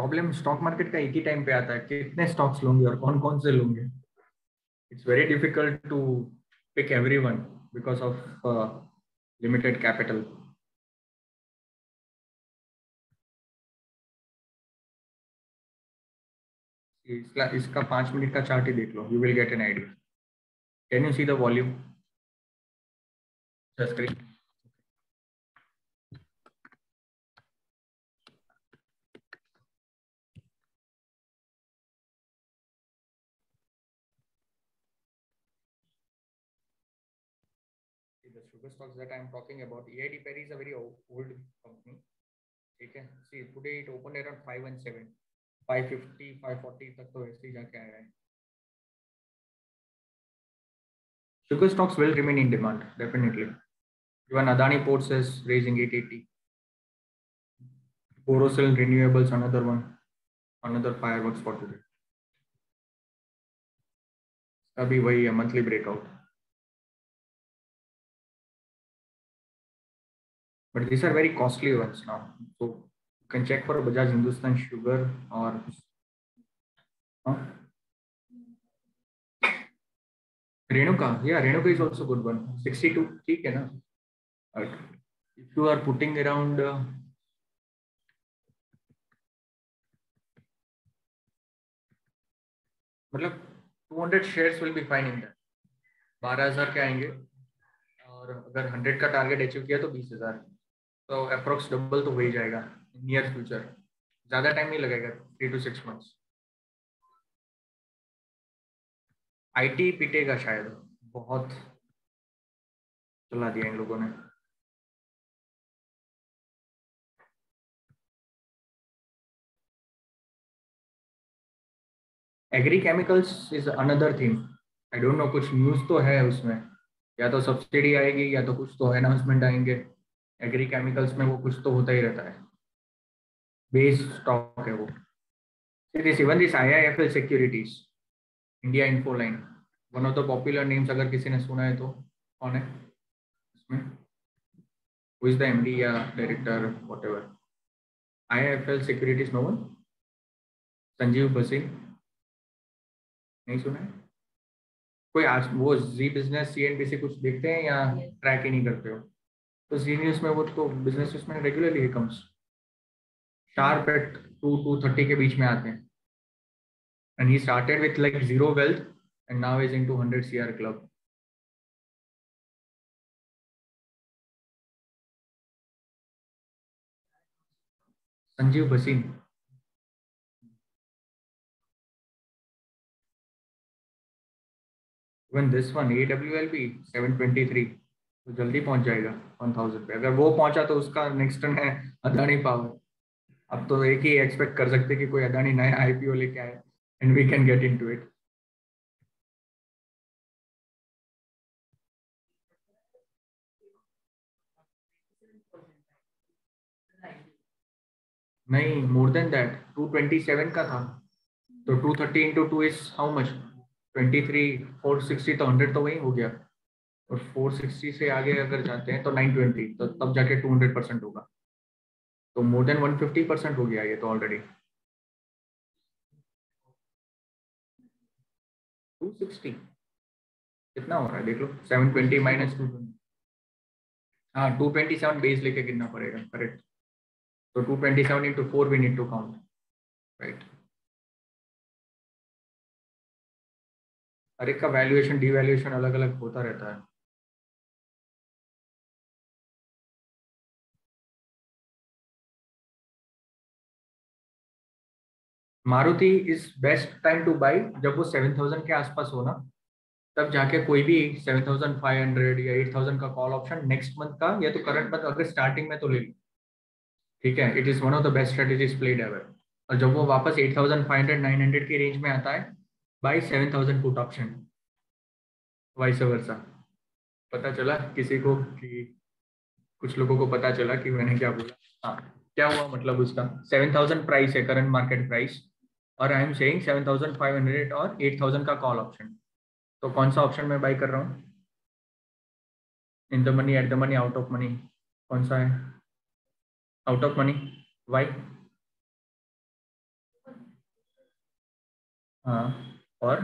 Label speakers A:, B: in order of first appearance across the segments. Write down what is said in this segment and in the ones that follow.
A: Problem stock market का एक ही time पे आता है, कितने स्टॉक्स लोगे और कौन कौन से लोगे. It's very difficult to pick everyone because of limited capital. इसका 5 मिनट का चार्ट ही देख लो, you will get an idea. Can you see the volume? Screen. The sugar stocks that I am talking about, EID Perry is a very old company. ठीक है. See, today it opened around 517, 550, 540 तक तो ऐसे ही जाके आया है. Sugar stocks will remain in demand, definitely. Even Adani Ports is raising 880. Borosil Renewables, another one, another fireworks for today. अभी वही है, monthly breakout. But these are very costly ones now. So you can check for Bajaj Hindustan Sugar or Renuka. Yeah, Renuka is also good one. 62, ठीक है ना. If you are putting around मतलब 200 shares will be fine in that. 12,000 के आएंगे और अगर 100 का target achieve किया तो 20,000. तो अप्रोक्स डबल तो हो ही जाएगा नियर फ्यूचर. ज़्यादा टाइम नहीं लगेगा, 3 to 6 months. आईटी पिटेगा शायद, बहुत चला दिया इन लोगों ने. Agri chemicals is another thing. I don't know, कुछ न्यूज़ तो है उसमें, या तो सब्सिडी आएगी या तो कुछ तो अनाउंसमेंट आएंगे. एग्री केमिकल्स में वो कुछ तो होता ही रहता है. बेस स्टॉक है वो. This even this IIFL securities, India Infoline, one of the popular names. अगर किसी ने सुना है तो कौन है इसमें? हु इज द MD या director, whatever? IIFL securities, no one. Sanjiv Bhasin, नहीं सुना है कोई? आज वो जी बिजनेस, CNBC कुछ देखते हैं या ट्रैक ही नहीं करते हो? तो जी न्यूज में वो तो बिजनेस उसमें रेगुलरली कम्स शार्प एट 2-2:30 के बीच में आते हैं. And he started with like zero wealth and now is into 100 CR club. Sanjeev busing. Even this one AWLB 723, तो जल्दी पहुंच जाएगा 1000 पे. अगर वो पहुंचा तो उसका नेक्स्ट टर्न है अदानी पावर. अब तो एक ही एक्सपेक्ट कर सकते कि कोई अदानी नया IPO लेके आए and we can get into it. नहीं, मोर देन दैट. 227 का था तो 230 इंटू 2 इज हाउ मच? 23. 460 तो 100 तो वही हो गया. और 460 से आगे अगर जाते हैं तो 920, तो तब जाके 200% होगा. तो मोर देन 150% हो गया ये तो ऑलरेडी. 260 कितना हो रहा है देख लो. 720 माइनस 220. हाँ, 227 बेस लेके गिनना पड़ेगा, करेक्ट. तो 227 into 4 we need to count, right. हर एक का वैल्यूएशन डिवैल्यूएशन अलग अलग होता रहता है. Maruti is best time to buy जब वो 7,000 के आसपास हो ना. तब जाके कोई भी 7,500 या 8,000 का कॉल ऑप्शन नेक्स्ट मंथ का या तो करंट मंथ अगर स्टार्टिंग में तो ले लो. ठीक है, it is one of the best strategies played ever. और जब वो वापस 8,500 900 की रेंज में आता है, by 7,000 put option, vice versa. पता चला किसी को कि कुछ लोगों को पता चला कि मैंने क्या बोला? हाँ, क्या हुआ मतलब उसका 7,000 प्राइस है करंट मार्केट प्राइस, और आई एम सेइंग 7,500 और 8,000 का कॉल ऑप्शन. तो कौन सा ऑप्शन मैं बाई कर रहा हूँ? In the money, at the money, out of money, कौन सा है? Out of money. वाई? हाँ, और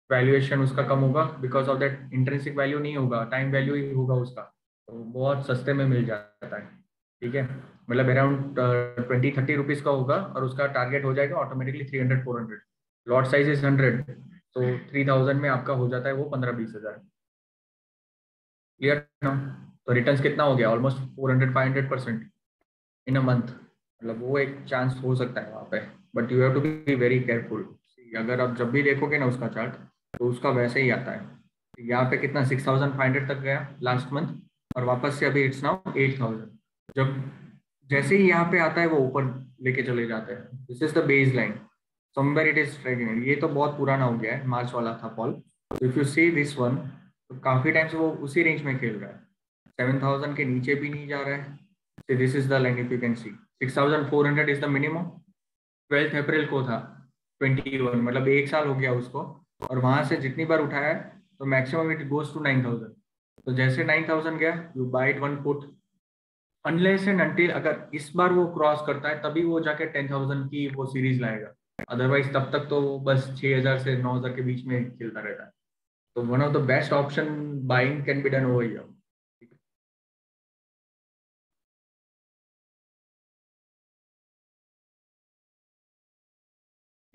A: वैल्यूएशन उसका कम होगा because of that intrinsic value नहीं होगा, टाइम वैल्यू ही होगा उसका, तो बहुत सस्ते में मिल जाता है। ठीक है, मतलब अराउंड 20-30 रुपीज़ का होगा और उसका टारगेट हो जाएगा ऑटोमेटिकली 300-400। लॉट साइज इज 100, तो 3000 में आपका हो जाता है वो 15-20 हज़ार। क्लियर ना? तो रिटर्न्स कितना हो गया, ऑलमोस्ट 400-500% इन अ मंथ। मतलब वो एक चांस हो सकता है वहाँ पे, but you have to be very careful. अगर आप जब भी देखोगे ना उसका चार्ट, तो उसका वैसे ही आता है। यहाँ पे कितना 6500 तक गया लास्ट मंथ, और वापस से अभी इट्स नाउ 8000। जब जैसे ही यहाँ पे आता है वो ऊपर लेके चले जाते हैं। This is the base line, somewhere it is striking. ये तो बहुत पुराना हो गया है, मार्च वाला था fall. If you see this one, तो काफी टाइम से वो उसी रेंज में खेल रहा है, 7000 के नीचे भी नहीं जा रहा है। So this is the line if you can see 6400 is the minimum। 12 अप्रैल को था 21, मतलब एक साल हो गया उसको, और वहां से जितनी बार उठाया है तो मैक्सिमम इट गोज टू 9000। तो जैसे 9000 गया, you buy it one put, unless and until अगर इस बार वो क्रॉस करता है तभी वो जाके 10,000 की वो सीरीज लाएगा। अदरवाइज तब तक तो वो बस 6000 से 9000 के बीच में खेलता रहता है। तो one of the best option buying can be done over here.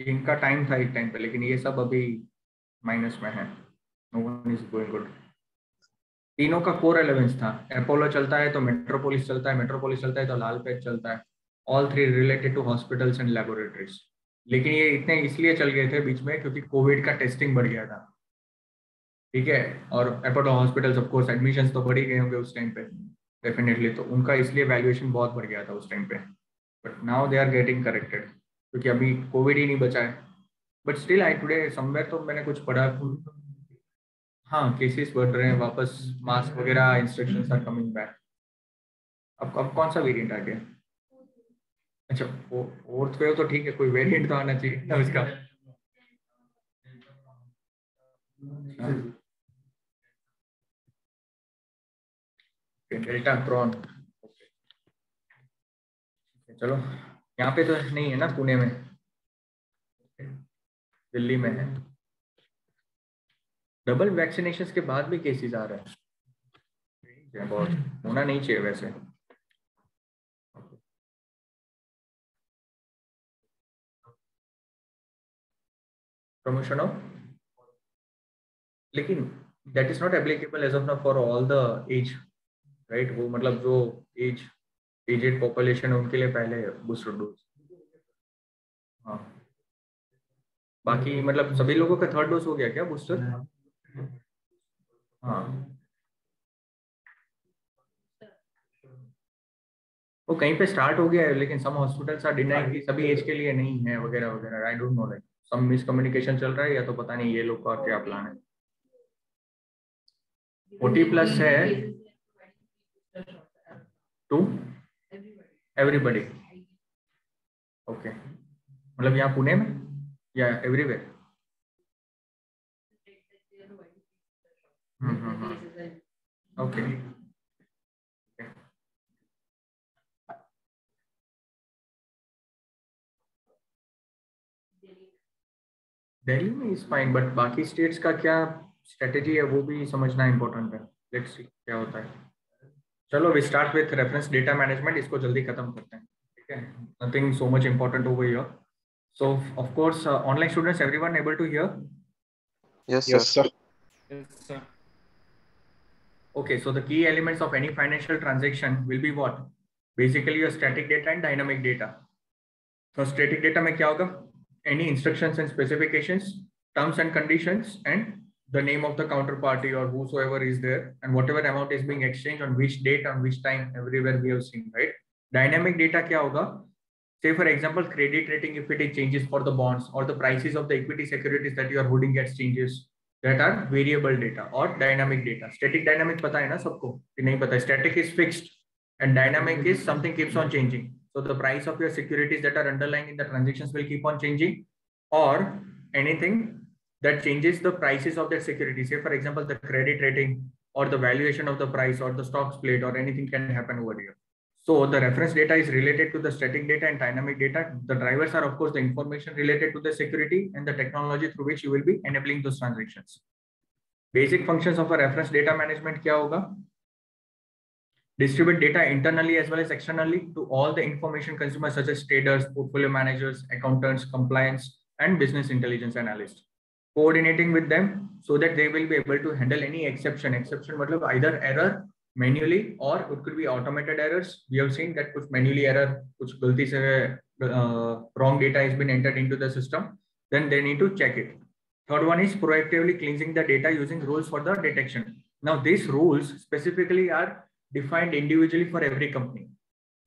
A: इनका टाइम था एक टाइम पे, लेकिन ये सब अभी माइनस में है। No one is going good. तीनों का कोर एलेवेंस था, अपोलो चलता है तो मेट्रोपोलिस चलता है, मेट्रोपोलिस चलता है तो लालपेट चलता है। All three related to hospitals and laboratories. लेकिन ये इतने इसलिए चल गए थे बीच में क्योंकि कोविड का टेस्टिंग बढ़ गया था। ठीक है, और Apollo hospitals of course admissions तो बढ़ ही गए होंगे उस टाइम पे, डेफिनेटली, तो उनका इसलिए वैल्यूएशन बहुत बढ़ गया था उस टाइम पे। But now they are getting corrected क्योंकि अभी कोविड ही नहीं बचा है। But still I today somewhere तो मैंने कुछ पढ़ा। हाँ, केसेस बढ़ रहे हैं वापस, मास्क वगैरह इंस्ट्रक्शंस आर कमिंग बैक। अब कौन सा वेरिएंट आ गया? अच्छा, फोर्थ वेव तो ठीक है, कोई वेरिएंट तो आना चाहिए ना उसका। Deltacron. चलो, यहाँ पे तो नहीं है ना पुणे में, दिल्ली में है। डबल वैक्सीनेशन के बाद भी केसेस आ रहे हैं, बहुत होना नहीं चाहिए वैसे। प्रमोशन ऑफ, लेकिन that is not applicable as of now for all the age, right? वो मतलब जो एज एजेड पॉपुलेशन है उनके लिए पहले बूस्टर डोज। हाँ, बाकी मतलब सभी लोगों का थर्ड डोज हो गया क्या बूस्टर? हाँ, वो कहीं पे स्टार्ट हो गया है, लेकिन सम हॉस्पिटल्स आर डिनाइंग कि सभी एज के लिए नहीं है वगैरह वगैरह। I don't know, like some miscommunication चल रहा है, या तो पता नहीं ये लोग का क्या प्लान है। 40+ है टू एवरीबडी। ओके, मतलब यहाँ पुणे में या एवरीवेयर? ओके। दिल्ली में इज फाइन, बट बाकी स्टेट्स का क्या स्ट्रेटेजी है वो भी समझना इंपॉर्टेंट है। लेट्स सी क्या होता है। चलो, we start with reference data management, इसको जल्दी खत्म करते हैं। ठीक है, nothing so much important over here. So, of course, online students, everyone able to hear?
B: Yes,
C: Yes,
B: sir.
C: sir.
A: Yes, sir. Okay, so the key elements of any financial transaction will be what? Basically, your static data and dynamic data. So, static data में क्या होगा? Any instructions and specifications, terms and conditions, and the name of the counterparty or whosoever is there, and whatever amount is being exchanged on which date, on which time, everywhere we have seen, right? Dynamic data क्या होगा? Say for example, credit rating, if it changes for the bonds, or the prices of the equity securities that you are holding gets changes, that are variable data or dynamic data. Static dynamic पता है ना सबको कि नहीं पता? Static is fixed and dynamic is something keeps on changing. So the price of your securities that are underlying in the transactions will keep on changing, or anything that changes the prices of that security. Say for example, the credit rating or the valuation of the price or the stock split or anything can happen over here. So the reference data is related to the static data and dynamic data. The drivers are of course the information related to the security and the technology through which you will be enabling those transactions. Basic functions of a reference data management क्या होगा? Distribute data internally as well as externally to all the information consumers such as traders, portfolio managers, accountants, compliance, and business intelligence analysts. Coordinating with them so that they will be able to handle any exception. Exception मतलब either error manually or it could be automated errors. We have seen that कुछ manually error, कुछ गलती से wrong data has been entered into the system. Then they need to check it. Third one is proactively cleansing the data using rules for the detection. Now these rules specifically are defined individually for every company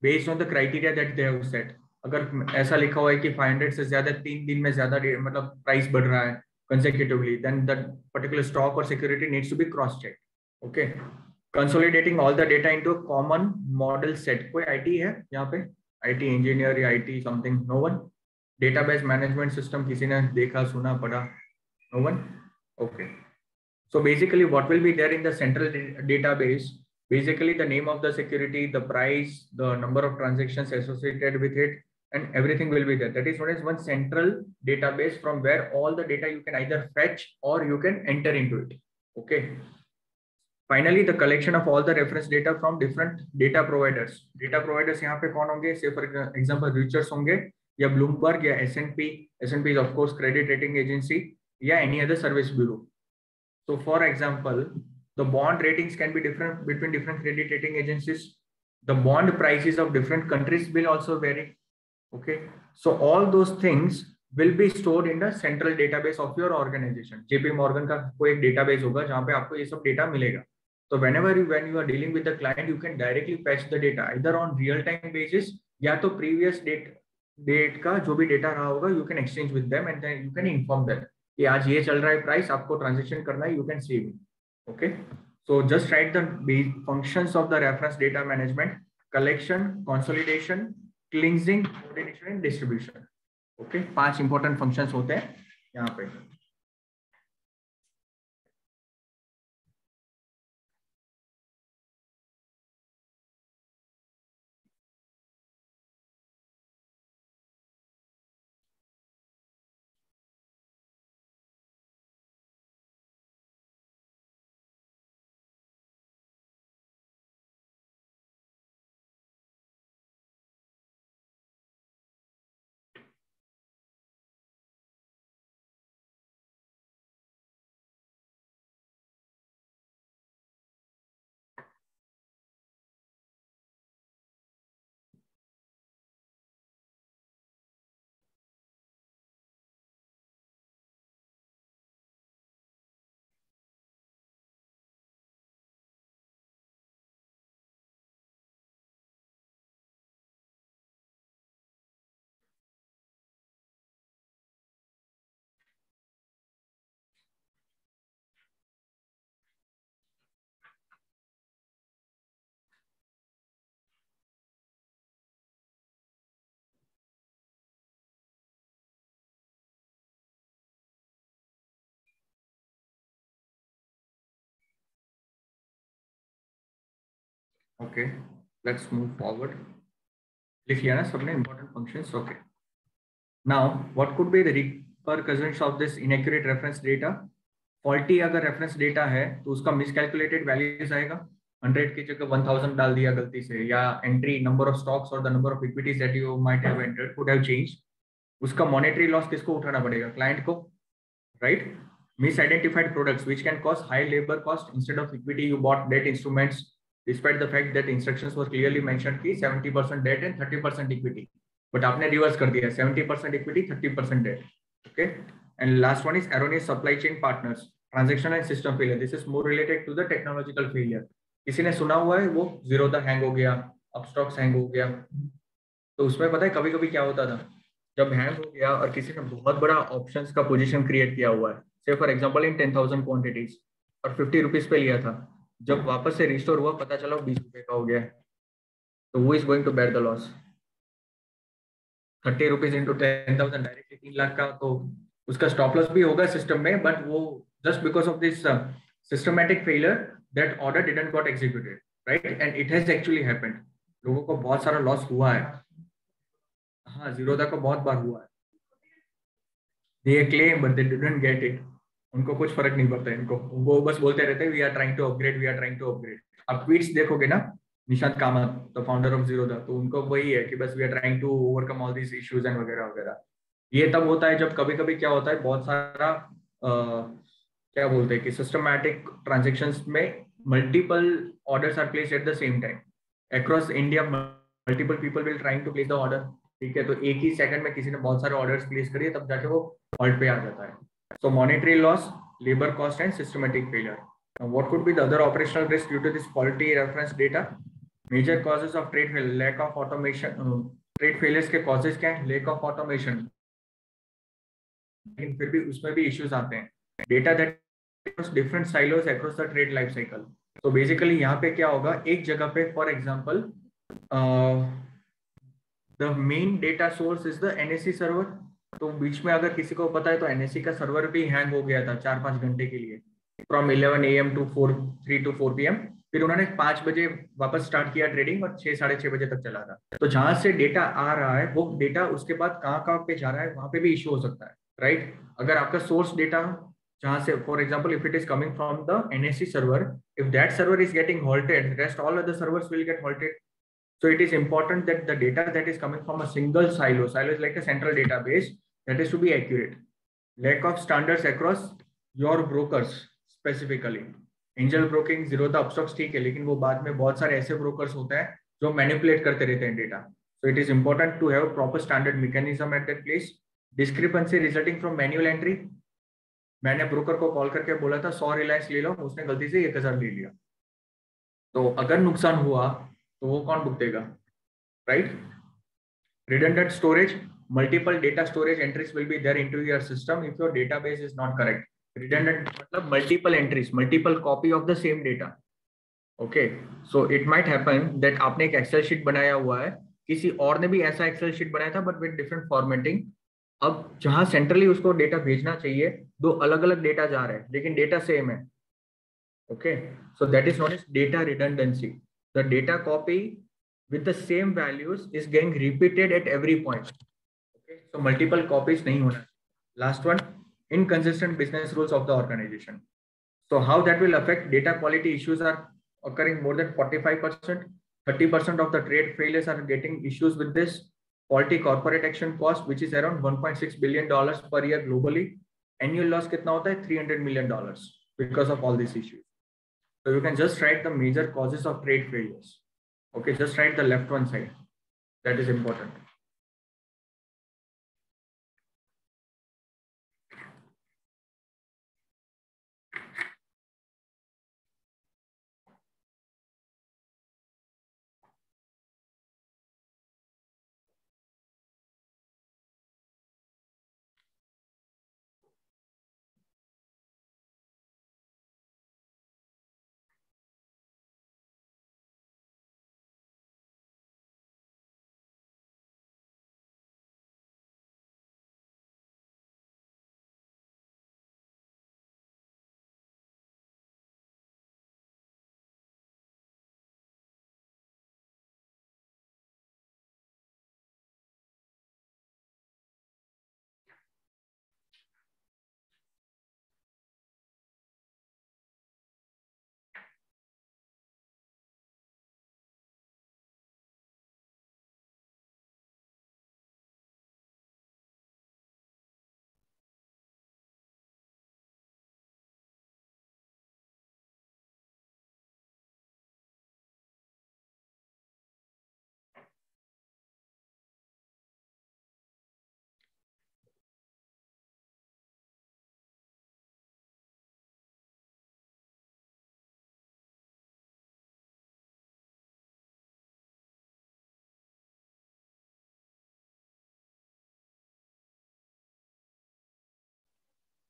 A: based on the criteria that they have set. अगर ऐसा लिखा हुआ है कि 500 से ज्यादा 3 दिन में ज्यादा मतलब प्राइस बढ़ रहा है consecutively, then that particular stock or security needs to be cross checked. Okay, consolidating all the data into a common model set. कोई IT है यहाँ पे? IT engineer या IT something? No one? Database management system किसी ने देखा सुना पढ़ा? No one? Okay. So basically what will be there in the central database, basically the name of the security, the price, the number of transactions associated with it, and everything will be there. That is what is one central database from where all the data you can either fetch or you can enter into it. Okay. Finally, the collection of all the reference data from different data providers. Data providers यहाँ पे कौन होंगे? Say for example, Reuters होंगे या Bloomberg या S&P. S&P is of course credit rating agency या any other service bureau. So for example, the bond ratings can be different between different credit rating agencies. The bond prices of different countries will also vary. Okay. So all those things will be stored in the central database of your organization. JP Morgan का कोई एक database होगा जहाँ पे आपको ये सब data मिलेगा. So when you are dealing with the client, you can directly fetch the data either on real time basis या तो previous date का जो भी data रहा होगा, you can exchange with them and then you can inform them कि आज ये चल रहा है प्राइस, आपको ट्रांजेक्शन करना है, you can save it. Okay. So just write the functions of the reference data management: collection, consolidation, cleansing, coordination and distribution. Okay. 5 important functions होते हैं यहाँ पे. Okay, let's move forward. लिख लिया ना सबने important functions. Okay. Now, what could be the repercussions of this inaccurate reference data? Faulty अगर reference data है तो उसका miscalculated values आएगा. 100 की जगह 1000 डाल दिया गलती से, या entry number of stocks or the number of equities that you might have entered could have changed. उसका monetary loss किसको उठाना पड़ेगा? Client को, right? Misidentified products which can cause high labor cost. Instead of equity, you bought debt instruments, despite the fact that instructions were clearly mentioned कि 70% debt and 30% equity, but आपने reverse कर दिया 70% equity 30% debt. Okay. And last one is erroneous supply chain partners, transaction and system failure. This is more related to the technological failure. किसी ने सुना हुआ है वो zero the hang हो गया, upstocks hang हो गया. तो उसमें पता है कभी कभी क्या होता था, जब हैंग हो गया और किसी ने बहुत बड़ा ऑप्शंस का पोजीशन क्रिएट किया हुआ है, से फॉर एग्जांपल इन 10,000 क्वांटिटीज और 50 रुपीज पे लिया था, जब वापस से रिस्टोर हुआ पता चला 20 रुपए का हो गया, तो वो is going to bear the loss. 30 rupees into 10,000 directly 3 lakh का, तो उसका स्टॉप लॉस भी होगा सिस्टम में, बट वो just because of this systematic failure that order didn't got executed, right? And it has actually happened. लोगों को बहुत सारा लॉस हुआ है। हाँ, जीरोधा को बहुत बार हुआ है। They claim but they didn't get it. उनको कुछ फर्क नहीं पड़ता इनको, वो बस बोलते रहते हैं we are trying to upgrade, we are trying to upgrade. आप ट्वीट्स देखोगे ना, Nishant Kamath the founder of Zerodha, तो उनको वही है कि बस we are trying to overcome all this issues and वगैरह वगैरह। ये तब होता है जब कभी कभी क्या होता है, बहुत सारा क्या बोलते हैं कि सिस्टमैटिक ट्रांजेक्शन्स में multiple orders are placed at the same time across India. Multiple people will trying to place the order. ठीक है, तो एक ही सेकंड में किसी ने बहुत सारे ऑर्डर्स प्लेस करिए, तब जाके वो हॉल्ट पे आ जाता है। So monetary loss, labor cost and systematic failure. Now, what could be the other operational risk due to this faulty reference data? Major causes of trade failure, lack of automation. Trade failures के causes क्या है? Lack of automation. लेकिन फिर भी उसमें भी issues आते हैं. Data that across different silos across the trade life cycle. So basically यहाँ पे क्या होगा, एक जगह पे for example the main data source is the NSE server. तो बीच में अगर किसी को पता है तो NSE का सर्वर भी हैंग हो गया था 4-5 घंटे के लिए, from 11 AM to 3 to 4 PM। फिर उन्होंने 5 बजे वापस स्टार्ट किया ट्रेडिंग और 6-6:30 बजे तक चला था। तो जहां से डेटा आ रहा है वो डेटा उसके बाद कहाँ कहाँ पे जा रहा है, वहां पे भी इश्यू हो सकता है, राइट। अगर आपका सोर्स डेटा जहां से, for example if it is coming from the NSE server, if that server is getting halted, rest all other servers will get halted. So it is important that the data that is coming from a single silo is like a central database, that is to be accurate. Lack of standards across your brokers specifically. Angel broking, Zerodha, Upstocks ठीक है, लेकिन वो बाद में बहुत सारे ऐसे brokers होते हैं जो manipulate करते रहते हैं data. So it is important to have proper standard mechanism at that place. Discrepancy resulting from manual entry. मैंने ब्रोकर को कॉल करके बोला था 100 रिलायंस ले लो, उसने गलती से 1000 ले लिया, तो अगर नुकसान हुआ तो वो कौन भुगतेगा, right. Redundant storage, multiple data storage entries will be there into your system if your database is not correct. Redundant मतलब multiple entries, multiple copy of the same data. Okay, so it might happen that आपने एक Excel sheet बनाया हुआ है, किसी और ने भी ऐसा एक्सेल शीट बनाया था बट विद डिफरेंट फॉर्मेटिंग। अब जहां सेंट्रली उसको डेटा भेजना चाहिए, दो अलग अलग डेटा जा रहे हैं लेकिन डेटा सेम है। Okay, so that is known as data redundancy. The data copy with the same values is getting repeated at every point. Okay, so multiple copies nahi hona. Last one, inconsistent business rules of the organization. So how that will affect data quality issues are occurring more than 45%. 30% of the trade failures are getting issues with this. Faulty corporate action cost, which is around $1.6 billion per year globally. Annual loss कितना होता है? $300 million because of all these issues. So you can just write the major causes of trade failures. Okay, just write the left one side. That is important.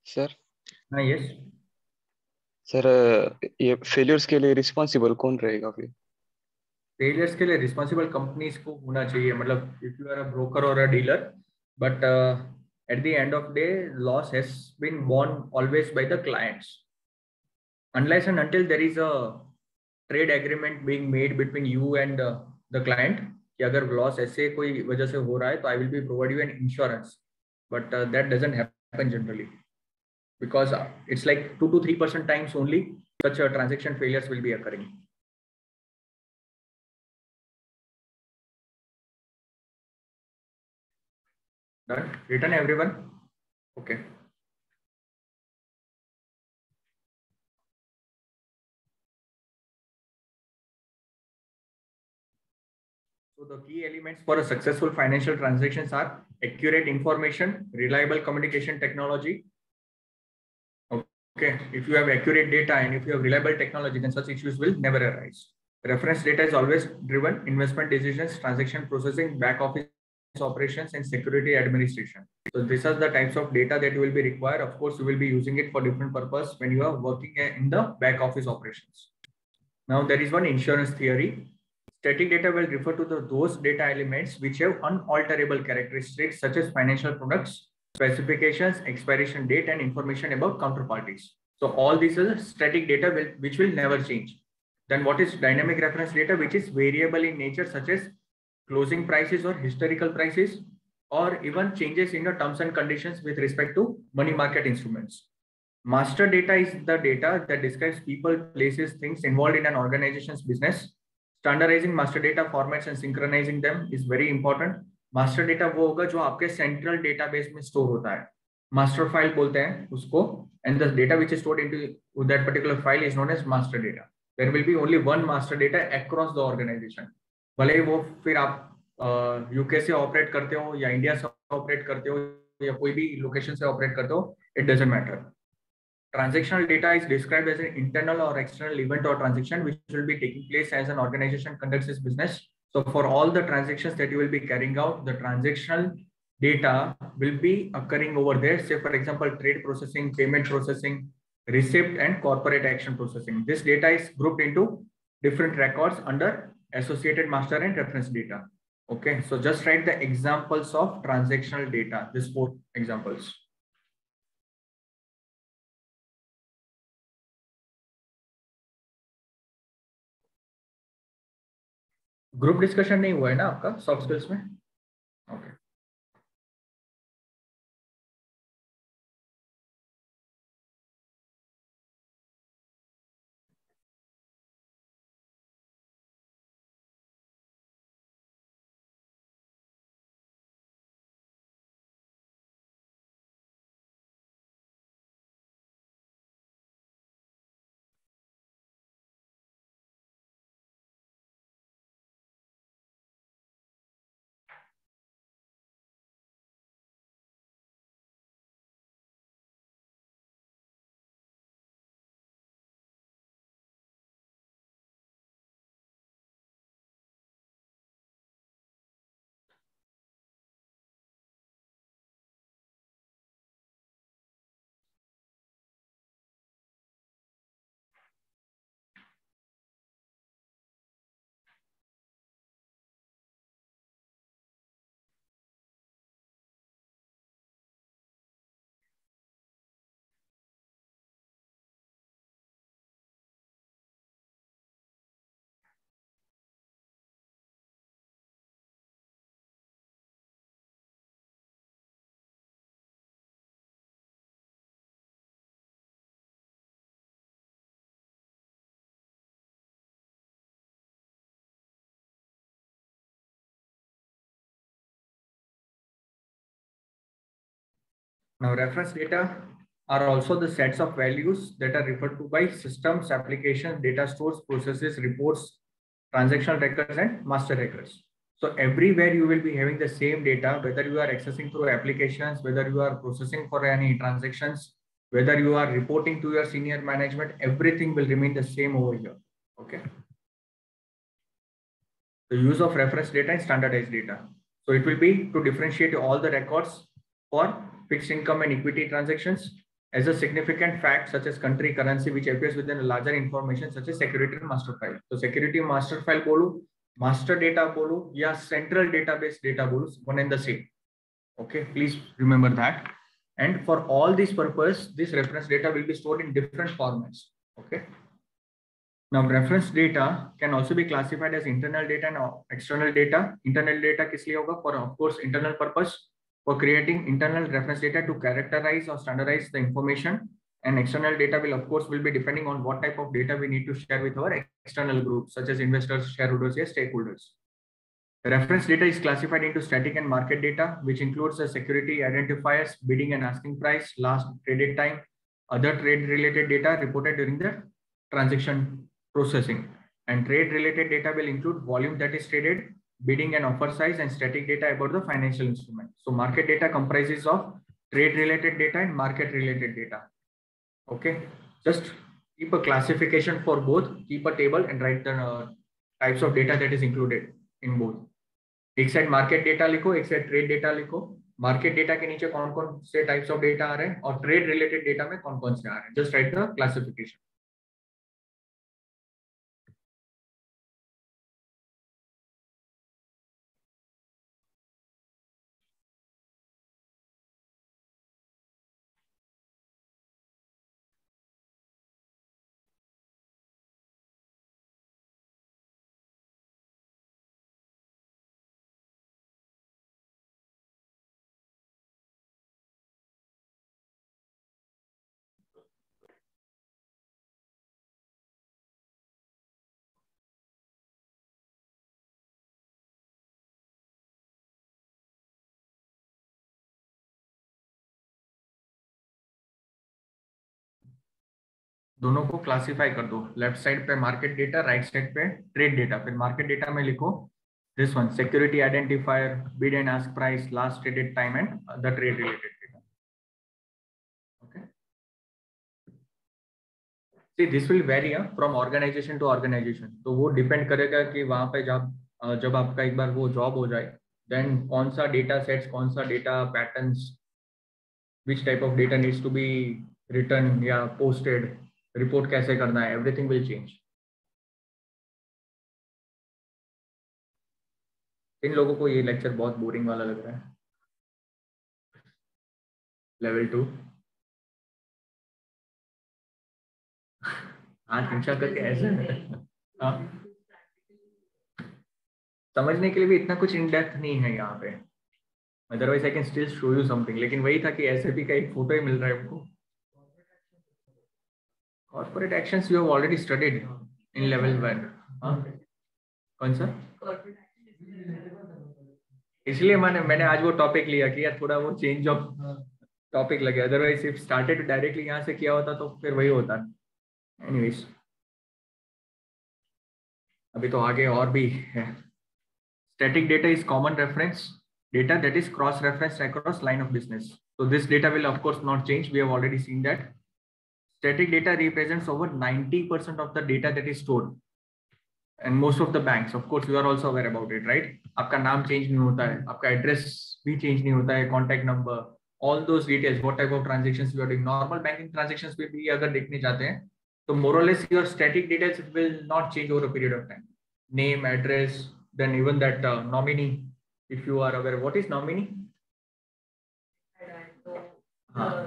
B: Sir
A: हाँ, yes.
B: Sir ये failures के लिए responsible कौन रहेगा फिर?
A: Failures के लिए responsible companies को होना चाहिए, मतलब if you are a broker और a dealer, but at the end of day loss has been borne always by the clients, unless and until there is a trade agreement being made between you and the client कि अगर loss ऐसे कोई वजह से हो रहा है तो I will be provide you an insurance, but that doesn't happen generally because it's like 2 to 3% times only such transaction failures will be occurring. Done? Written everyone? Okay. So the key elements for a successful financial transactions are accurate information, reliable communication technology. Okay, if you have accurate data and if you have reliable technology, then such issues will never arise. Reference data is always driven investment decisions, transaction processing, back office operations, and security administration. So these are the types of data that you will be required. Of course, you will be using it for different purpose when you are working in the back office operations. Now there is one insurance theory. Static data will refer to those data elements which have unalterable characteristics such as financial products, specifications, expiration date, and information about counterparties. So all these are static data which will never change. Then what is dynamic reference data, which is variable in nature, such as closing prices or historical prices, or even changes in the terms and conditions with respect to money market instruments. Master data is the data that describes people, places, things involved in an organization's business. Standardizing master data formats and synchronizing them is very important. Master data वो होगा जो आपके central database में store होता है, master file बोलते हैं उसको, and the data which is stored into that particular file is known as master data. There will be only one master data across the organization. भले ही वो फिर आप यूके से ऑपरेट करते हो या इंडिया से ऑपरेट करते हो या कोई भी लोकेशन से ऑपरेट करते हो, it doesn't matter. Transactional data is described as an internal or external event or transaction which will be taking place as an organization conducts its business. So for all the transactions that you will be carrying out, the transactional data will be occurring over there. Say for example, trade processing, payment processing, receipt and corporate action processing. This data is grouped into different records under associated master and reference data. Okay, so just write the examples of transactional data, these 4 examples. Group discussion नहीं हुआ है ना आपका soft skills में? Okay. Now, reference data are also the sets of values that are referred to by systems, applications, data stores, processes, reports, transactional records, and master records. So everywhere you will be having the same data, whether you are accessing through applications, whether you are processing for any transactions, whether you are reporting to your senior management, everything will remain the same over here. Okay. The use of reference data and standardized data. So it will be to differentiate all the records for fixed income and equity transactions as a significant fact such as country, currency, which appears within a larger information such as security master file. So security master file bolu, master data bolu, या central database data bolu, one and the same. Okay, please remember that. And for all these purpose, this reference data will be stored in different formats. Okay. Now, reference data can also be classified as internal data and external data. Internal data किस लिए होगा? For of course internal purpose, for creating internal reference data to characterize or standardize the information. And external data will of course will be depending on what type of data we need to share with our external groups, such as investors, shareholders, or stakeholders. Reference data is classified into static and market data, which includes the security identifiers, bidding and asking price, last traded time, other trade-related data reported during the transaction processing. And trade-related data will include volume that is traded, bidding and offer size, and static data about the financial instrument. So market data comprises of trade-related data and market-related data. Okay, just keep a classification for both, keep a table and write the types of data that is included in both. एक side market data लिखो, एक side trade data लिखो. Market data के नीचे कौन कौन से types of data आ रहे हैं और ट्रेड रिलेटेड डेटा में कौन कौन से आ रहे हैं. Just write the classification. दोनों को क्लासिफाई कर दो. लेफ्ट साइड पे मार्केट डेटा, राइट साइड पे ट्रेड डेटा. फिर मार्केट डेटा में लिखो this one, security identifier, bid and ask price, last traded time and the trade related data. Okay, see this will vary from organization to organization. तो वो depend करेगा कि वहां पे जब आपका एक बार वो जॉब हो जाए, देन कौन सा डेटा सेट्स, कौन सा data patterns, which type of data needs to be written या posted, रिपोर्ट कैसे करना है, एवरीथिंग विल चेंज. इन लोगों को ये लेक्चर बहुत बोरिंग वाला लग रहा है. लेवल 2 हाँ हिंसा करके ऐसे हाँ समझने के लिए भी इतना कुछ इन डेप्थ नहीं है यहाँ पे. Otherwise I can still show you something. लेकिन वही था कि एसएपी का एक फोटो ही मिल रहा है हमको. Corporate actions you have already studied in level 1. कौन सा? इसलिए मैंने आज वो टॉपिक लिया कि यार थोड़ा वो चेंज ऑफ टॉपिक लगे. अदरवाइज इफ स्टार्टेड डायरेक्टली यहाँ से किया होता तो फिर वही होता. एनीवेज अभी तो आगे और भी है. Static data is common reference data that is cross referenced across line of business. So this data will of course not change. We have already seen that. Static data represents over 90% of the data that is stored. And most of the banks, of course, you are also aware about it, right? आपका नाम change नहीं होता है, आपका address भी change नहीं होता है, contact number, all those details, what type of transactions you are doing. Normal banking transactions पे भी अगर देखने जाते हैं, तो more or less your static details will not change over a period of time. Name, address, then even that nominee. If you are aware, what is nominee?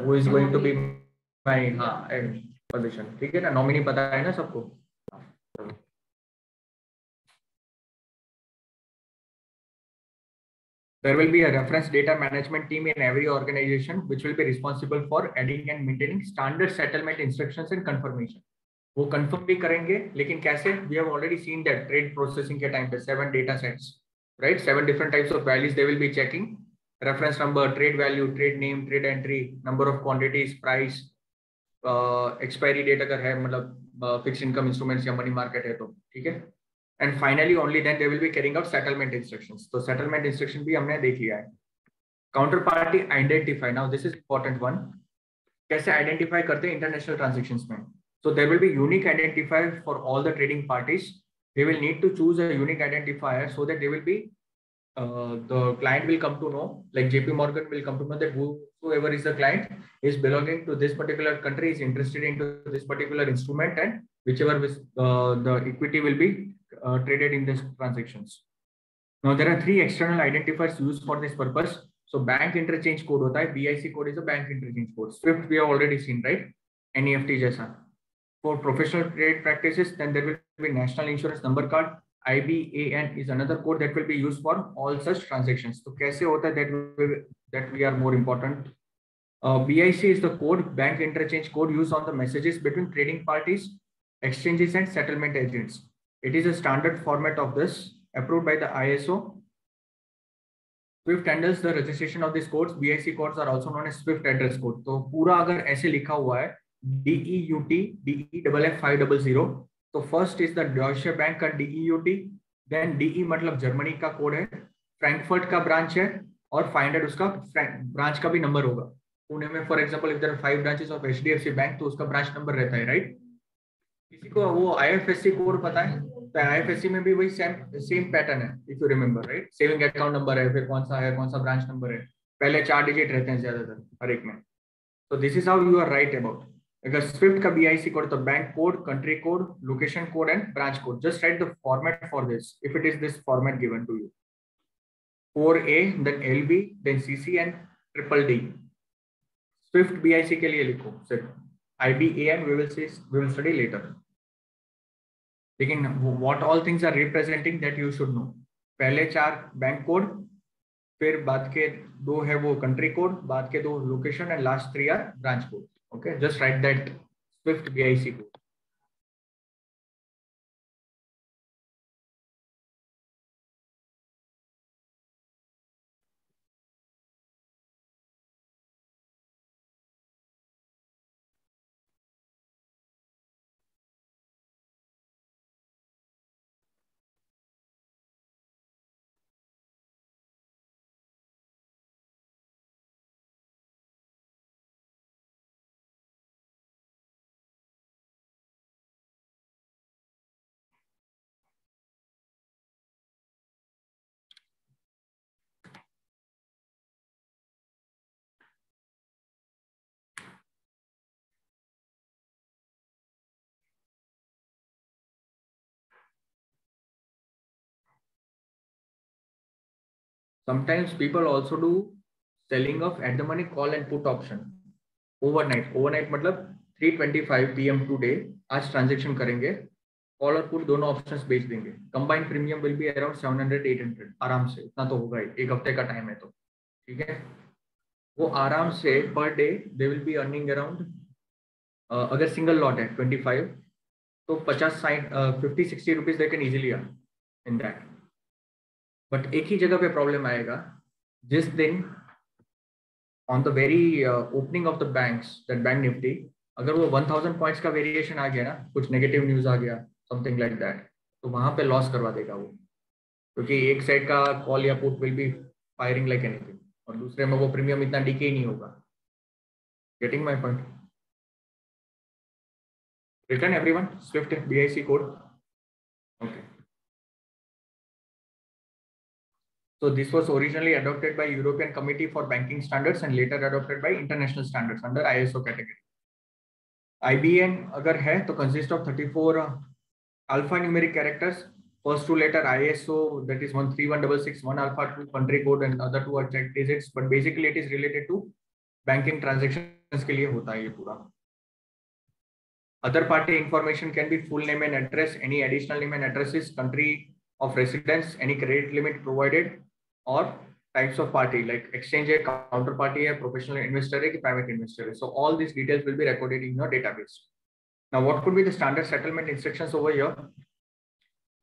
A: Who is going to be my position? ठीक है ना, nominee पता है ना सबको. There will be a reference data management team in every organization which will be responsible for adding and maintaining standard settlement instructions and confirmation. वो confirm भी करेंगे, लेकिन कैसे? We have already seen that trade processing के time पे 7 data sets. Right, 7 different types of values they will be checking. Reference number, trade value, trade name, trade entry, number of quantities, price, expiry date अगर है, मतलब fixed income instruments या money market है तो ठीक है. And finally only then they will be carrying out settlement instructions. तो settlement instruction भी हमने देख लिया है. Counterparty identify. Now this is important one. कैसे identify करते हैं international transactions में? So there will be unique identifier for all the trading parties. They will need to choose a unique identifier so that they will be the client will come to know, like JP Morgan will come to know that whoever is the client is belonging to this particular country, is interested into this particular instrument, and whichever the equity will be traded in these transactions. Now there are 3 external identifiers used for this purpose. So bank interchange code होता है, BIC code is a bank interchange code. SWIFT we have already seen, right? NEFT जैसा. For professional trade practices, then there will be national insurance number card. IBAN is another code that will be used for all such transactions. So कैसे होता है that we are more important. BIC is the code, bank interchange code used on the messages between trading parties, exchanges and settlement agents. It is a standard format of this approved by the ISO. Swift handles the registration of these codes. BIC codes are also known as Swift address code. तो पूरा अगर ऐसे लिखा हुआ है DEUT DEFF500, तो first is the डॉइचे bank का DEUT, then DE मतलब जर्मनी का कोड है, फ्रैंकफर्ट का ब्रांच है, और 500 उसका ब्रांच का भी नंबर होगा. पुणे में for example if there are 5 branches of HDFC bank, तो उसका ब्रांच नंबर रहता है, राइट. किसी को वो IFSC कोड पता है? तो IFSC में भी वही सेम पैटर्न है, if you remember, right. Saving account number है, फिर कौन सा ब्रांच नंबर है, पहले 4 डिजिट रहते हैं ज्यादातर हर एक में. तो this is how you are write about. अगर स्विफ्ट का BIC कोड तो bank code, country code, location code and branch code. Just write the format for this if it is this format given to you. 4A, then LB, then CC and DDD. Swift BIC के लिए लिखो सिर्फ. IBAN we will study later. लेकिन what all things are representing that you should know. पहले 4 bank code, फिर बाद के 2 है वो कंट्री कोड, बाद के 2 location and last 3 are branch code. Okay, just write that Swift BIC code. Sometimes people also do selling of at the money call and put option overnight मतलब 3:25 PM today आज transaction करेंगे, call और put दोनों options बेच देंगे. Combined premium will be around 700-800 आराम से. इतना तो होगा ही, एक हफ्ते का टाइम है तो ठीक है. वो आराम से per day they will be earning around, अगर सिंगल लॉट है 25, तो 50-60 rupees they can easily earn in that. But एक ही जगह पे प्रॉब्लम आएगा, जिस दिन on the very opening of the banks, that bank Nifty, अगर वो 1000 पॉइंट्स का वेरिएशन आ गया ना, कुछ नेगेटिव न्यूज आ गया, समथिंग लाइक दैट, तो वहां पे लॉस करवा देगा वो, क्योंकि एक साइड का कॉल या put will be firing like anything, और दूसरे में वो प्रीमियम इतना डीके नहीं होगा. Getting my point? Written everyone, Swift BIC code. Okay. So this was originally adopted by European Committee for Banking Standards and later adopted by international standards under ISO category. IBN अगर है तो consist of 34 alphanumeric characters. First 2 letter ISO, that is 13166, 1 alpha 2 country code and other 2 are check digits. But basically it is related to banking transactions के लिए होता है ये पूरा. Other party information can be full name and address, any additional name and addresses, country of residence, any credit limit provided, or types of party like exchange है, counterparty है, professional investor है, private investor है. So all these details will be recorded in your database. Now, what could be the standard settlement instructions over here?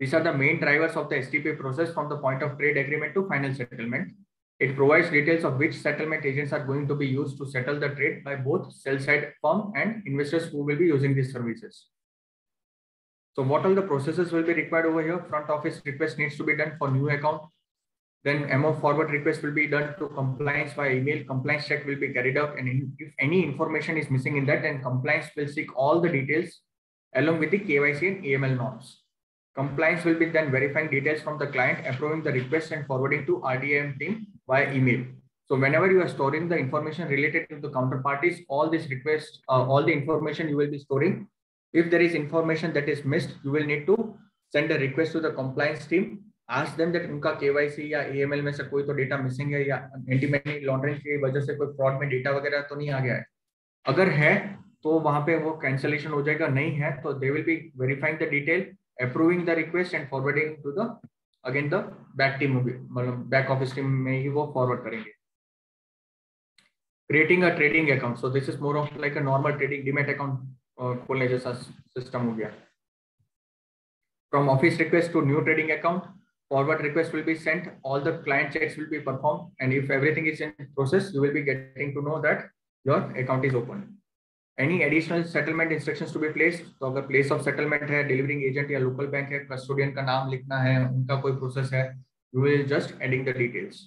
A: These are the main drivers of the STP process from the point of trade agreement to final settlement. It provides details of which settlement agents are going to be used to settle the trade by both sell-side firm and investors who will be using these services. So what all the processes will be required over here? Front office request needs to be done for new account. Then MO forward request will be done to compliance by email. Compliance check will be carried out, and if any information is missing in that, then compliance will seek all the details along with the KYC and AML norms. Compliance will be then verifying details from the client, approving the request and forwarding to RDM team via email. So whenever you are storing the information related to the counterparties, all these requests, all the information you will be storing. If there is information that is missed, you will need to send a request to the compliance team. Ask them that उनका KYC या AML में से कोई तो data missing है या anti money laundering की वजह से कोई फ्रॉड में डेटा वगैरह तो नहीं आ गया है. अगर है तो वहां पे वो कैंसलेशन हो जाएगा, नहीं है तो they will be verifying the detail, approving the request and forwarding to the again the back team, मतलब बैक ऑफिस टीम में ही वो फॉरवर्ड करेंगे। Creating a trading account, so this is more of like a normal trading demat account खोलने जैसा system हो गया। From office request to new trading account, forward request will be sent, all the client checks will be performed, and if everything is in process, you will be getting to know that your account is open. Any additional settlement instructions to be placed, तो अगर place of settlement है, delivering agent या local bank है, custodian का नाम लिखना है, उनका कोई process है, you will just adding the details.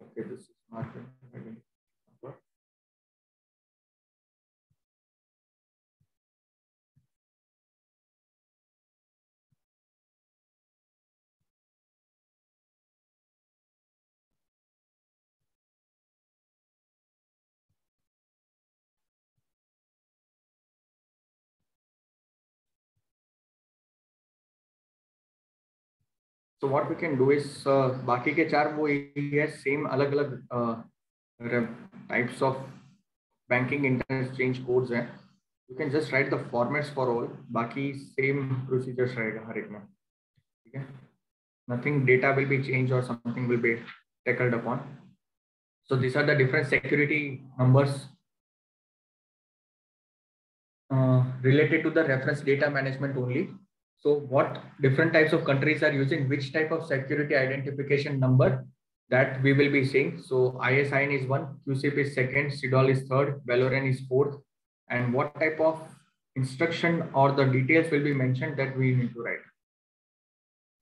A: Okay, this is market. So what we can do is बाकी के चार वो यही है, सेम अलग अलग types of banking interchange codes हैं, you can just write the formats for all, बाकी सेम प्रोसीजर्स रहेगा हर एक में, ठीक है। Nothing data will be change और something will be tackled upon. So this are the different security numbers related to the reference data management only. So what different types of countries are using which type of security identification number, that we will be seeing. So ISIN is one, QCP is second, CIDOL is third, Valoran is fourth, and what type of instruction or the details will be mentioned that we need to write.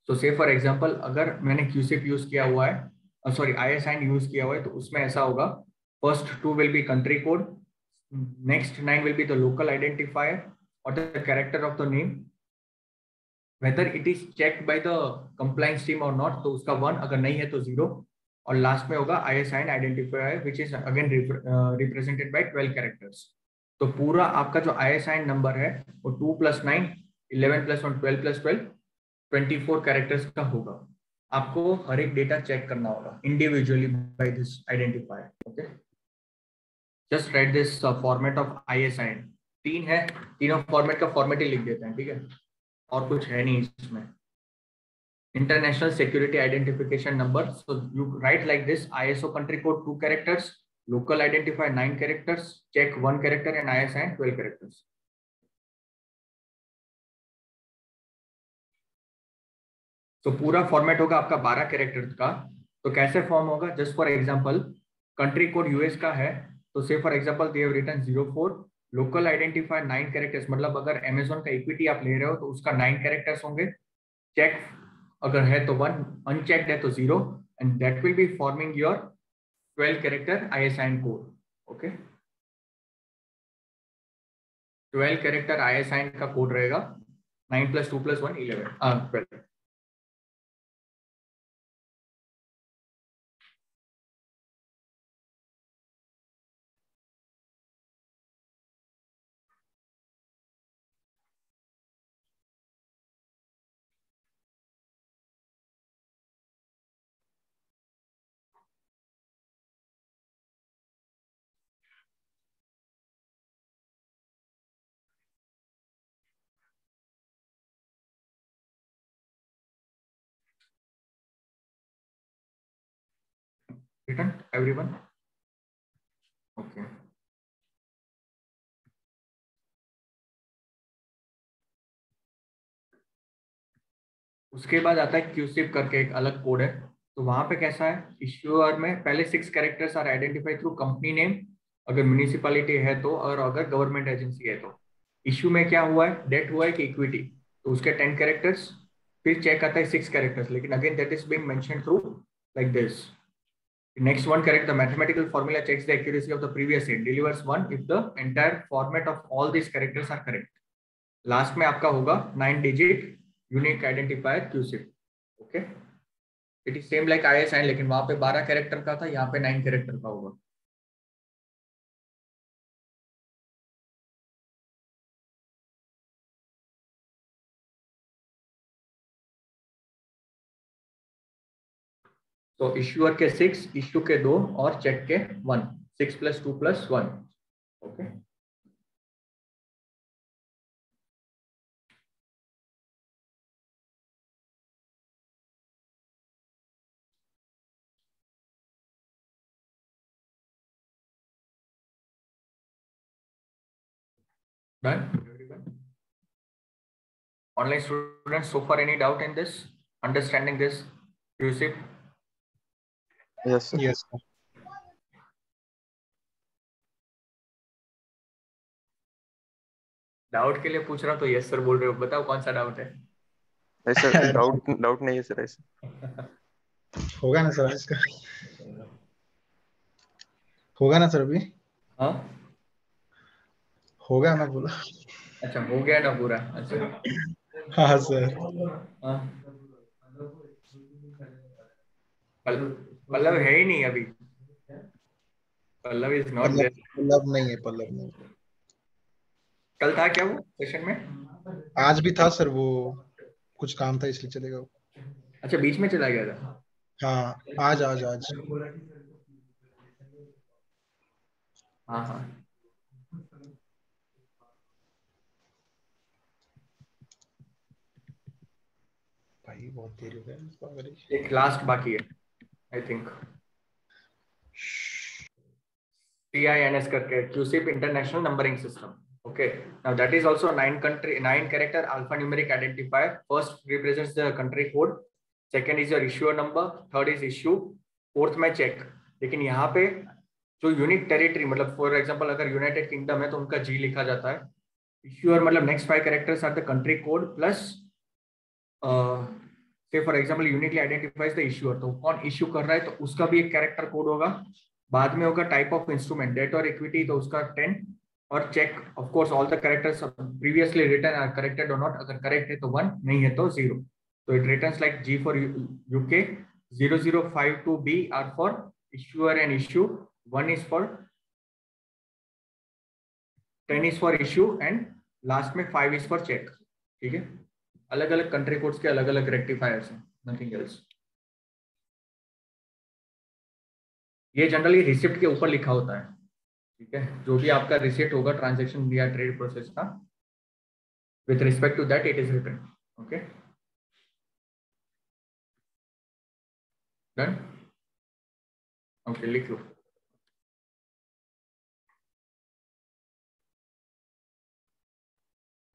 A: So say for example, अगर मैंने QCP use किया हुआ है, sorry ISIN use किया हुआ है, तो उसमें ऐसा होगा, first two will be country code, next 9 will be the local identifier or the character of the name, whether it is checked by the compliance team or not, तो उसका 1, अगर नहीं है तो 0, और लास्ट में होगा ISIN identifier which is again represented by 12 characters. तो पूरा आपका जो ISIN नंबर है वो 2 + 9, 11 + 1, 12 + 12, 24 कैरेक्टर्स का होगा। आपको हर एक डेटा चेक करना होगा individually by this identifier, okay. Just write this format of ISIN, तीन है, तीनों फॉर्मेट का फॉर्मेट ही लिख देते हैं, ठीक है, और कुछ है नहीं इसमें। International security identification number, so you write like this, ISO country code 2 characters, local identifier 9 characters, check 1 character and ISIN 12 characters. तो पूरा फॉर्मेट होगा आपका 12 कैरेक्टर का। तो कैसे फॉर्म होगा, just for example country code US का है, तो से for example they have written 04, local identifier 9 characters, मतलब अगर अमेज़न का इक्विटी आप ले रहे हो तो उसका 9 कैरेक्टर्स होंगे, चेक अगर है तो 1, अनचेक्ड है तो 0, and that will be forming your 12 character ISIN code, okay. 12 character ISIN का कोड रहेगा, 9 + 2 + 1 11 12। Written everyone, okay. उसके बाद आता है क्यूसिप करके एक अलग कोड है, तो वहां पे कैसा है, इश्यूअर में पहले 6 characters are identify through company name, अगर म्यूनिसिपैलिटी है तो, और अगर गवर्नमेंट एजेंसी है तो। इश्यू में क्या हुआ है, डेट हुआ है कि इक्विटी, तो उसके 10 कैरेक्टर्स, फिर चेक आता है 6 कैरेक्टर्स, लेकिन again that is being mention through like this, next one correct, the mathematical formula checks the accuracy of the previous set, delivers 1 if the entire format of all these characters are correct। Last में आपका होगा 9 digit unique identifier CUSIP, okay. It is same like ISIN, लेकिन वहां पे 12 character का था, यहाँ पे 9 कैरेक्टर का होगा। तो इश्यूअर के 6, इश्यू के 2 और चेक के 1, 6 + 2 + 1. Okay, done everyone? Online students, so far any doubt in this, understanding this, Yusuf?
B: Yes, sir.
C: Yes, sir.
A: Doubt के लिए पूछ रहा हूँ तो यस सर बोल रहे हो, बताओ कौन सा डाउट है?
B: ऐसा डाउट नहीं है सर ऐसा.
C: होगा ना सर इसका, होगा ना सर अभी,
A: हाँ,
C: होगा ना बोला.
A: अच्छा हो गया ना पूरा? अच्छा
C: हाँ सर.
A: हाँ, पल्लव है ही नहीं अभी, Pallav is not
C: Pallav
A: there.
C: Pallav नहीं है, पल्लव नहीं.
A: कल था क्या वो सेशन में?
C: आज भी था सर, वो कुछ काम था इसलिए चलेगा वो.
A: अच्छा बीच में चला गया था.
C: हाँ, आज आज आज.
A: हाँ हाँ,
C: भाई बहुत देर हो गया पागल ही.
A: एक लास्ट बाकी है आई थिंक, CINS करके, QSIP international numbering system. Okay, now that is also 9 character alphanumeric identifier. First represents the country code, second is your issuer number, third is issue, fourth में check. लेकिन यहाँ पे जो unique territory, मतलब for example अगर United Kingdom है तो उनका G लिखा जाता है. इश्यूअर मतलब next 5 characters are the country code plus से for example uniquely identifies the issuer, तो कौन इश्यू कर रहा है तो उसका भी एक कैरेक्टर कोड होगा. बाद में होगा टाइप ऑफ इंस्ट्रूमेंट, डेट और इक्विटी, तो उसका 10, और check of course all the characters previously written are corrected और नॉट, अगर करेक्ट है तो 1, नहीं है तो 0. तो it returns like G for UK, 0052B are for issuer and issue, 1 is for 10 is for issue and last में 5 is for check. ठीक है, अलग अलग कंट्री कोड्स के अलग अलग रेक्टिफायर्स हैं, नथिंग एल्स. ये जनरली रिसिप्ट के ऊपर लिखा होता है. ठीक है, जो भी आपका रिसिप्ट होगा ट्रांजैक्शन या ट्रेड प्रोसेस का, with respect to that it is written. Okay, done. Okay, लिख लो.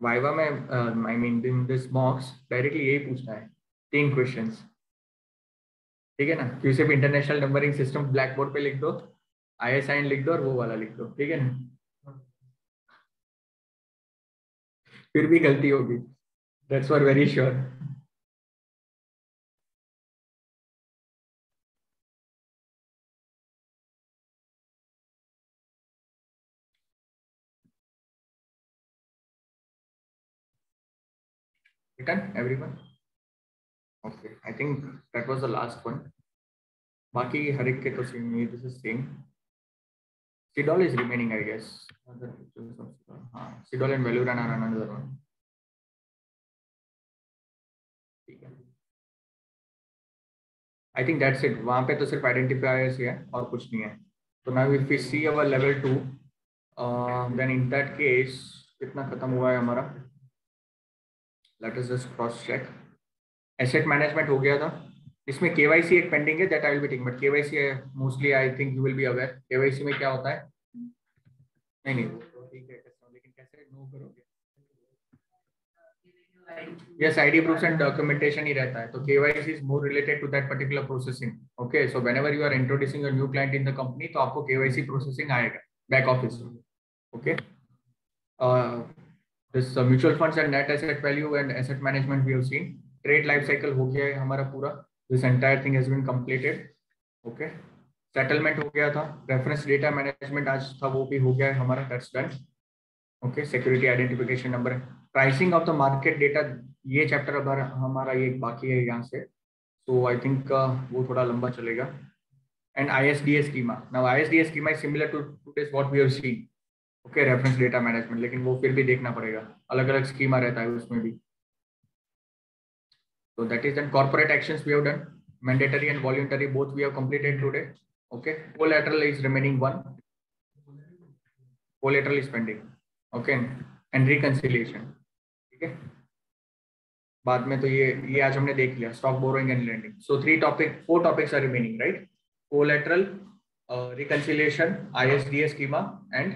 A: वाइवा में I mean in this mocks directly यही पूछना है, 3 क्वेश्चंस. ठीक है ना, QSIP international numbering system blackboard पे लिख दो, ISIN लिख दो और वो वाला लिख दो. ठीक है ना, फिर भी गलती होगी, that's for very sure. Written everyone? Okay, I think that was the last one. बाकी हर एक के तो same he, this is same. Sidol is remaining, I guess. Other pictures of Sidol. हाँ, Sidol and Veluran are another one. ठीक है, I think that's it. वहाँ पे तो सिर्फ आइडेंटिफायर्स ही है और कुछ नहीं है. तो now if we see our level 2, then in that case कितना खत्म हुआ है हमारा? Let us just cross check. Asset management हो गया था. इसमें KYC एक पेंडिंग है, that I will be taking, but KYC mostly I think you will be aware. KYC में क्या होता है? नहीं वो तो ठीक है, लेकिन कैसे नो करोगे? Yes, ID proofs and documentation ही रहता है. तो KYC is more related to that particular processing. Okay, so whenever you are introducing a new client in the company, तो आपको KYC processing आएगा back office. Okay. This mutual funds and net asset value and asset management we have seen. Trade life cycle हो गया है हमारा पूरा. This entire thing has been completed. Okay. Settlement हो गया था. Reference data management आज था, वो भी हो गया है हमारा. That's done. Okay. Security identification number. Pricing of the market data, ये चैप्टर अब हमारा ये बाकी है यहाँ से. So I think वो थोड़ा लंबा चलेगा. And ISDA schema. Now ISDA schema is similar to today's what we have seen. Okay, reference data management, लेकिन वो फिर भी देखना पड़ेगा, अलग अलग स्कीमा रहता है उसमें भी. तो that is then corporate actions we have done. mandatory and voluntary both we have completed today. Okay, collateral is remaining one, collateral is pending. Okay, and reconciliation. ठीक है, बाद में तो ये आज हमने देख लिया, stock borrowing and lending. So 4 topics are remaining, right? Collateral, reconciliation, ISDS schema, and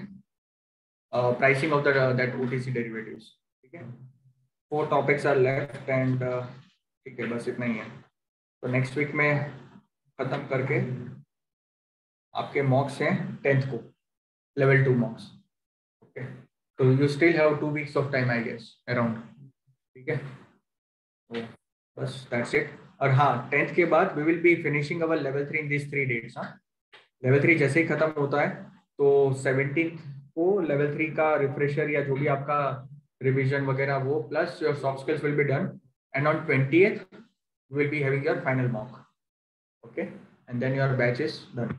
A: pricing of that OTC derivatives. ठीक है, 4 topics are left and ठीक है, बस इतना ही है. तो नेक्स्ट वीक में खत्म करके आपके मॉक्स हैं 10th को, level 2 मॉक्स. ओके, तो you still have 2 weeks of time I guess around. ठीक है, तो बस दैट्स इट. और हाँ, 10th के बाद we will be finishing our level 3 in this 3 dates. हाँ, level 3 जैसे ही खत्म होता है तो 17th को level 3 का रिफ्रेशर या जो भी आपका रिवीजन वगैरह वो plus your soft skills will be done, and on 20th you will be having your final mock. Okay, and then your batch is done.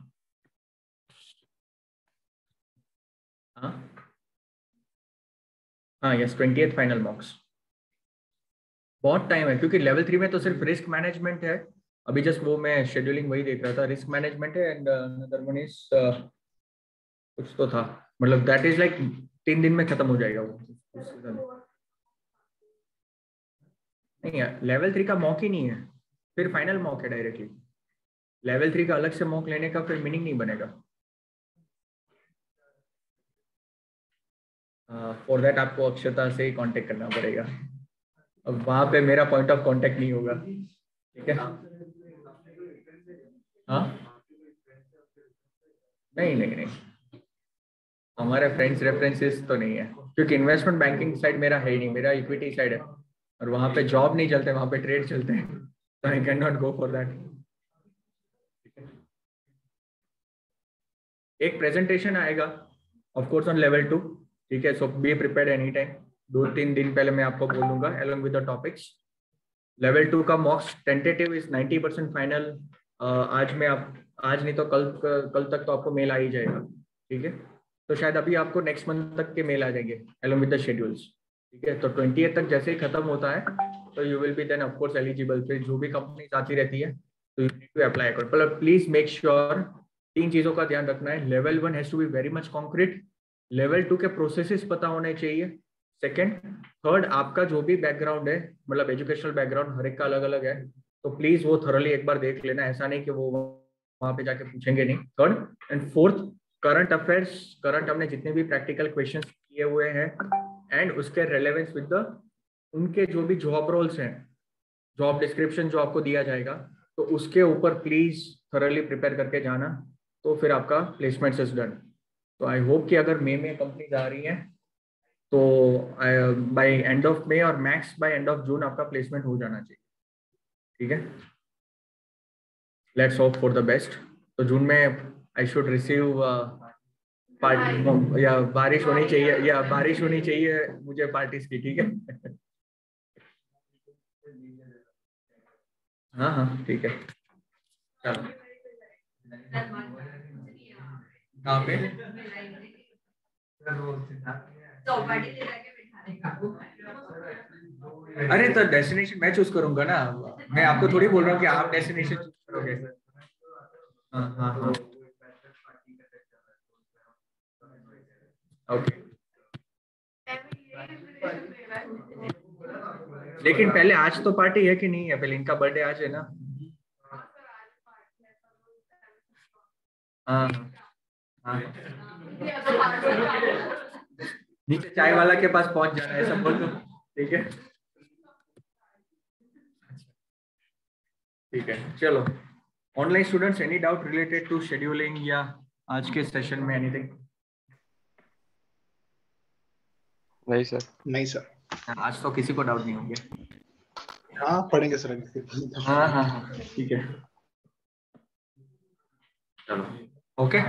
A: Yes, 20th final mocks. बहुत time है क्योंकि level 3 में तो सिर्फ risk management है. अभी just वो मैं शेड्यूलिंग वही देख रहा था, रिस्क मैनेजमेंट है एंड अनदर वन इज कुछ तो था, मतलब दैट इज लाइक 3 दिन में खत्म हो जाएगा वो. नहीं है, लेवल 3 का मॉक ही नहीं है, फिर फाइनल मॉक है डायरेक्टली. लेवल 3 का अलग से मॉक लेने का फिर मीनिंग नहीं बनेगा. फॉर दैट आपको अक्षता से ही कांटेक्ट करना पड़ेगा. अब वहां पे मेरा पॉइंट ऑफ कांटेक्ट नहीं होगा. ठीक है, हाँ, नहीं, हमारे फ्रेंड्स रेफरेंसेस तो नहीं है क्योंकि इन्वेस्टमेंट बैंकिंग साइड मेरा है ही नहीं, मेरा इक्विटी साइड है और वहां पे जॉब नहीं चलते, वहां पे ट्रेड चलते हैं. तो I can not go for that. एक प्रेजेंटेशन आएगा ऑफ कोर्स ऑन लेवल 2. ठीक है, सो बी प्रिपेयर्ड एनी टाइम. 2-3 दिन पहले मैं आपको बोल दूंगा along with the topics. Level 2 का मॉक्स टेंटेटिव इज 90% फाइनल. आज नहीं तो कल तक तो आपको मेल आ ही जाएगा. ठीक है, तो शायद अभी आपको नेक्स्ट मंथ तक के मेल आ जाएंगे along with the schedules. ठीक है, तो 20th तक जैसे ही खत्म होता है तो you will be then of course eligible. फिर जो भी कंपनी आती रहती है तो यू नीड टू अप्लाई कर. पर प्लीज मेक श्योर 3 चीजों का ध्यान रखना है. Level 1 has to be very much concrete. Level 2 के प्रोसेसेस पता होने चाहिए. सेकंड, थर्ड, आपका जो भी बैकग्राउंड है, मतलब एजुकेशनल बैकग्राउंड हर एक का अलग अलग है, तो प्लीज वो थॉरली एक बार देख लेना. ऐसा नहीं कि वो वहां पे जाके पूछेंगे नहीं. Third and fourth, current affairs, current हमने जितने भी प्रैक्टिकल क्वेश्चंस किए हुए हैं एंड उसके रेलेवेंस विद द उनके जो भी जॉब रोल्स हैं, जॉब डिस्क्रिप्शन जो आपको दिया जाएगा, तो उसके ऊपर प्लीज थॉरली प्रिपेयर करके जाना. तो फिर आपका प्लेसमेंट इज डन. तो आई होप कि अगर मई में कंपनीज आ रही हैं तो बाय एंड ऑफ मई और max bye end of June आपका प्लेसमेंट हो जाना चाहिए. ठीक है, let's hope for the best. तो जून में आई शुड रिसीव पार्टी, या बारिश होनी चाहिए मुझे पार्टीज की. ठीक है. हाँ, ठीक है. चलो, कहाँ पे? अरे तो डेस्टिनेशन मैं चूज करूंगा ना, मैं आपको थोड़ी बोल रहा हूँ कि आप डेस्टिनेशन चूज करोगे. हाँ. ओके, लेकिन पहले आज तो पार्टी है कि नहीं है? पहले इनका बर्थडे आज है ना. हाँ, नीचे चाय वाला के पास पहुंच जाना है, सब बोल दो. ठीक है, ठीक है. चलो, online students, any doubt related to scheduling या आज के सेशन में एनीथिंग?
B: नहीं सर.
C: नहीं सर.
A: आज तो किसी को डाउट नहीं होंगे.
C: हाँ, पढ़ेंगे सर.
A: हाँ, ठीक है. चलो, ओके.